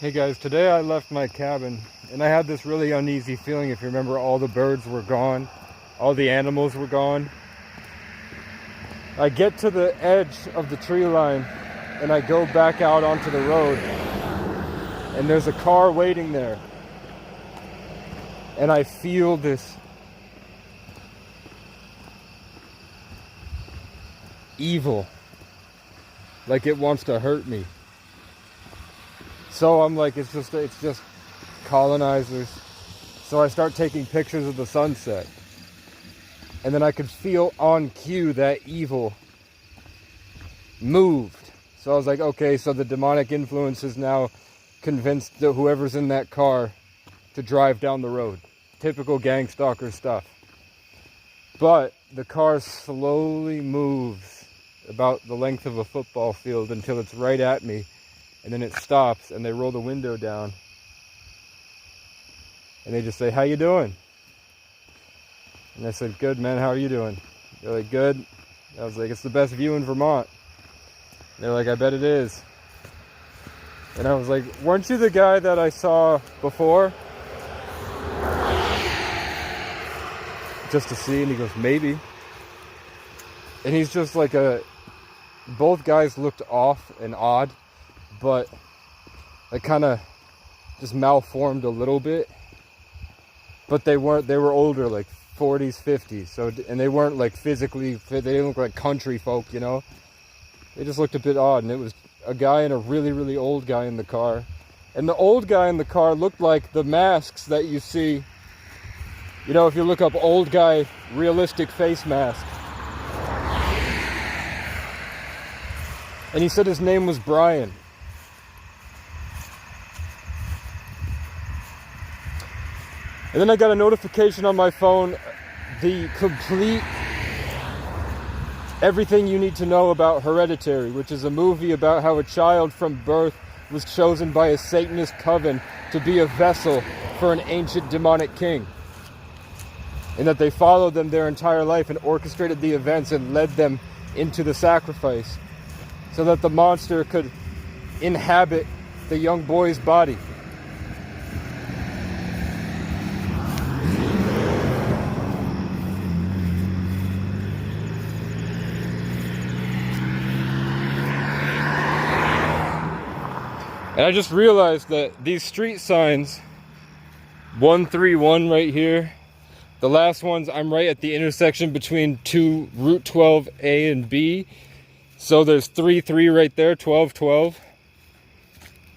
Hey guys, today I left my cabin and I had this really uneasy feeling. If you remember, all the birds were gone, all the animals were gone. I get to the edge of the tree line and I go back out onto the road and there's a car waiting there. And I feel this evil, like it wants to hurt me. So I'm like, it's just colonizers. So I start taking pictures of the sunset. And then I could feel on cue that evil moved. So I was like, okay, so the demonic influence is now convinced that whoever's in that car to drive down the road. Typical gang stalker stuff. But the car slowly moves about the length of a football field until it's right at me. And then it stops and they roll the window down. And they just say, "How you doing?" And I said, "Good, man, how are you doing?" They're like, "Good." I was like, "It's the best view in Vermont." They're like, "I bet it is." And I was like, "Weren't you the guy that I saw before?" Just to see, and he goes, "Maybe." And he's just like both guys looked off and odd, but they kind of just malformed a little bit. But they were older, like 40s, 50s. So, and they weren't like physically fit. They didn't look like country folk, you know? They just looked a bit odd. And it was a guy and a really, really old guy in the car. And the old guy in the car looked like the masks that you see. You know, if you look up old guy realistic face mask. And he said his name was Brian. And then I got a notification on my phone, the complete everything you need to know about Hereditary, which is a movie about how a child from birth was chosen by a Satanist coven to be a vessel for an ancient demonic king. And that they followed them their entire life and orchestrated the events and led them into the sacrifice so that the monster could inhabit the young boy's body. And I just realized that these street signs, 131 right here, the last ones, I'm right at the intersection between Route 12A and B. So there's 3 right there, 12.